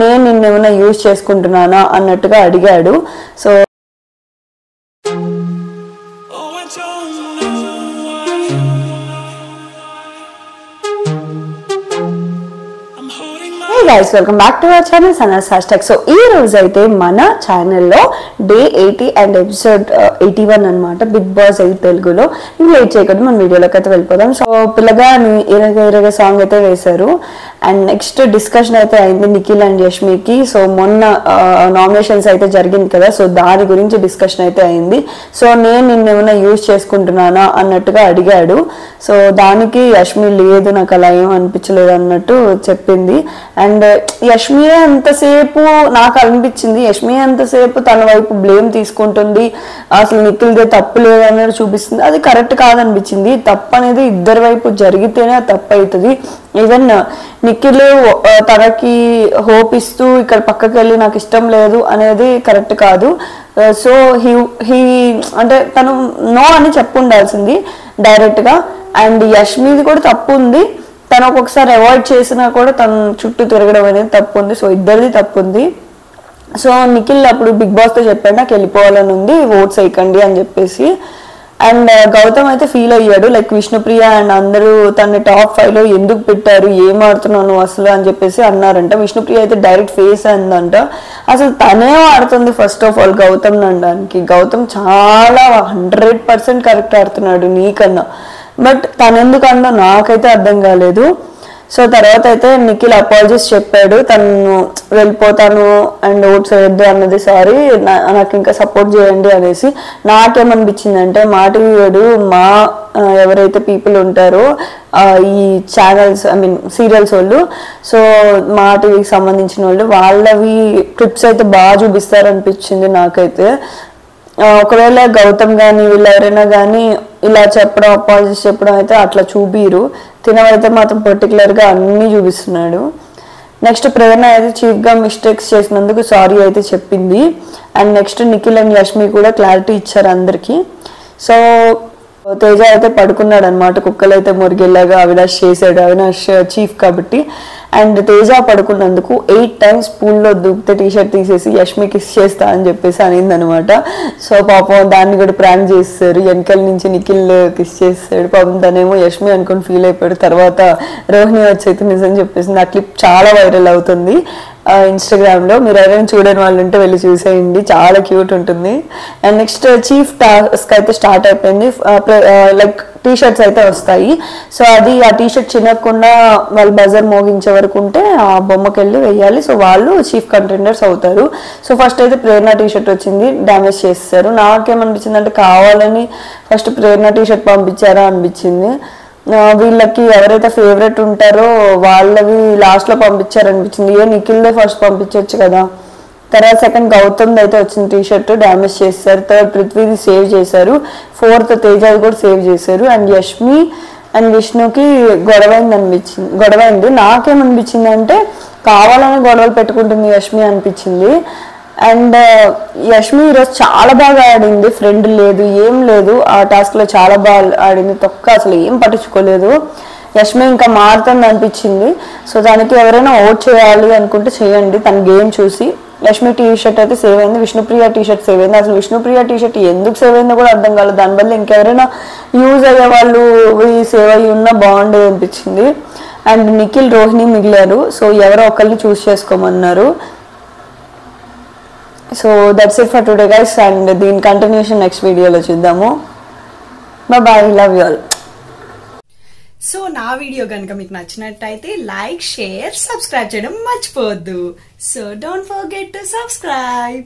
నేను నిన్నేమైనా యూజ్ చేసుకుంటున్నానా అన్నట్టుగా అడిగాడు. So guys, welcome back to our channel Sana's Hashtag. So ee roju aithe mana channel lo day 80 and episode 81 anamata Big Boss 8 Telugulo inga late cheyakadu man video loki aithe velipodam. So pillaga ni iraga song aithe vesaru and next discussion aithe ayindi Nikhil and Yashmi ki. So monna nominations aithe jarigindi kada, so daani gurinchi discussion aithe ayindi. So nenu ninnemana use cheskuntunnana annattuga adigaadu. So దానికి యష్మి లేదు నాకు అలా ఏం అనిపించలేదు అన్నట్టు చెప్పింది. And Yashmi అంతసేపు నాకు అనిపించింది, యష్మి అంతసేపు తన వైపు బ్లేమ్ తీసుకుంటుంది, అసలు నిఖిల్దే తప్పు లేదు అన్నట్టు చూపిస్తుంది. అది కరెక్ట్ కాదనిపించింది. తప్పు అనేది ఇద్దరి వైపు జరిగితేనే అది తప్పు అవుతుంది. ఈవెన్ నిఖిల్ తనకి హోప్ ఇస్తూ ఇక్కడ పక్కకి వెళ్ళి నాకు ఇష్టం లేదు అనేది కరెక్ట్ కాదు. సో హీ అంటే తను నో అని చెప్పు ఉండాల్సింది డైరెక్ట్గా. అండ్ యష్మిది కూడా తప్పు ఉంది, తను ఒక్కొక్కసారి అవాయిడ్ చేసినా కూడా తను చుట్టూ తిరగడం అనేది తప్పు ఉంది. సో ఇద్దరిది తప్పు ఉంది. సో నిఖిల్ అప్పుడు బిగ్ బాస్తో చెప్పాడు నాకు వెళ్ళిపోవాలని ఉంది, ఓట్స్ వేయకండి అని చెప్పేసి. అండ్ గౌతమ్ అయితే ఫీల్ అయ్యాడు, లైక్ విష్ణుప్రియ అండ్ అందరూ తన టాప్ 5లో ఎందుకు పెట్టారు, ఏం ఆడుతున్నాను అసలు అని చెప్పేసి అన్నారంట. విష్ణుప్రియ అయితే డైరెక్ట్ ఫేస్ అయిందంట, అసలు తనే ఆడుతుంది ఫస్ట్ ఆఫ్ ఆల్ గౌతమ్ అనడానికి. గౌతమ్ చాలా 100% కరెక్ట్ ఆడుతున్నాడు నీకన్నా, బట్ తనెందుకు అన్నా నాకైతే అర్థం కాలేదు. సో తర్వాత అయితే నిఖిల్ అపాలజీస్ చెప్పాడు, తను వెళ్ళిపోతాను అండ్ ఓట్స్ వేయద్దు అన్నది, సారీ నాకు ఇంకా సపోర్ట్ చేయండి అనేసి. నాకేమనిపించింది అంటే మా టీవీ మా ఎవరైతే పీపుల్ ఉంటారో ఈ ఛానల్స్ ఐ మీన్ సీరియల్స్ వాళ్ళు, సో మా టీవీకి సంబంధించిన వాళ్ళు వాళ్ళవి క్లిప్స్ అయితే బాగా చూపిస్తారనిపించింది నాకైతే. ఒకవేళ గౌతమ్ కానీ వీళ్ళు ఎవరైనా కానీ ఇలా చెప్పడం అపాలజీస్ చెప్పడం అయితే అట్లా చూపిరు, తినవైతే మాత్రం పర్టికులర్గా అన్నీ చూపిస్తున్నాడు. నెక్స్ట్ ప్రేరణ అయితే చీఫ్గా మిస్టేక్స్ చేసినందుకు సారీ అయితే చెప్పింది. And next Nikhil and Yashmi కూడా క్లారిటీ ఇచ్చారు అందరికీ. సో తేజ అయితే పడుకున్నాడు అనమాట, కుక్కలు అయితే మురిగేలాగా అవినాష్ చేశాడు, అవినాష్ చీఫ్ కాబట్టి. అండ్ తేజ పడుకున్నందుకు 8 times పూల్లో దూకితే టీషర్ట్ తీసేసి యష్మి కిస్ చేస్తా అని చెప్పేసి అనింది అనమాట. సో పాపం దాన్ని కూడా ప్రాంక్ చేస్తారు, వెనకాల నుంచి నిఖిల్ కిస్ చేస్తాడు, పాపం తనేమో యష్మి అనుకుని ఫీల్ అయిపోయాడు. తర్వాత రోహిణి వచ్చి అయితే నిజం చెప్పేసింది. ఆ క్లిప్ చాలా వైరల్ అవుతుంది ఇన్స్టాగ్రామ్లో, మీరు ఎవరైనా చూడని వాళ్ళు ఉంటే వెళ్ళి చూసేయండి, చాలా క్యూట్ ఉంటుంది. అండ్ నెక్స్ట్ చీఫ్ టాస్క్ అయితే స్టార్ట్ అయిపోయింది, లైక్ టీషర్ట్స్ అయితే వస్తాయి. సో అది ఆ టీషర్ట్ చిన్నకుండా వాళ్ళు బజర్ మోగించే వరకు ఉంటే ఆ బొమ్మకి వెళ్ళి వేయాలి. సో వాళ్ళు చీఫ్ కంటెండర్స్ అవుతారు. సో ఫస్ట్ అయితే ప్రేరణ టీషర్ట్ వచ్చింది, డ్యామేజ్ చేస్తారు. నాకేమనిపించింది అంటే కావాలని ఫస్ట్ ప్రేరణ టీషర్ట్ పంపించారా అనిపించింది. వీళ్ళకి ఎవరైతే ఫేవరెట్ ఉంటారో వాళ్ళవి లాస్ట్లో పంపించారనిపించింది. నిఖిల్దే ఫస్ట్ పంపించవచ్చు కదా. తర్వాత సెకండ్ గౌతమ్ అయితే వచ్చిన టీషర్ట్ డ్యామేజ్ చేశారు. థర్డ్ పృథ్వీది సేవ్ చేశారు. ఫోర్త్ తేజాది కూడా సేవ్ చేశారు. అండ్ యష్మి అండ్ విష్ణుకి గొడవైంది. నాకేమనిపించింది అంటే కావాలని గొడవలు పెట్టుకుంటుంది యష్మి అనిపించింది. అండ్ యష్మి ఈరోజు చాలా బాగా ఆడింది, ఫ్రెండ్ లేదు ఏం లేదు, ఆ టాస్క్లో చాలా బాగా ఆడింది, తొక్క అసలు ఏం పట్టించుకోలేదు. యష్మి ఇంకా మారుతుంది అనిపించింది. సో దానికి ఎవరైనా ఓట్ చేయాలి అనుకుంటే చేయండి తన గేమ్ చూసి. యష్మి టీషర్ట్ అయితే సేవ్ అయింది, విష్ణుప్రియ టీషర్ట్ సేవ్ అయింది. అసలు విష్ణుప్రియ టీషర్ట్ ఎందుకు సేవ్ అయిందో కూడా అర్థం కాలేదు, దానివల్ల ఇంకెవరైనా యూజ్ అయ్యే వాళ్ళు సేవ్ అయ్యి ఉన్నా బాగుండేది అనిపించింది. అండ్ నిఖిల్ రోహిణి మిగిలారు, సో ఎవరో ఒకరిని చూస్ చేసుకోమన్నారు. So that's it for today guys, and దీని కంటిన్యూషన్ నెక్స్ట్ వీడియోలో చూద్దాము. Bye, love you all. So నా వీడియో కనుక మీకు నచ్చినట్టయితే లైక్, షేర్, సబ్స్క్రైబ్ చేయడం మర్చిపోవద్దు. So don't forget to subscribe.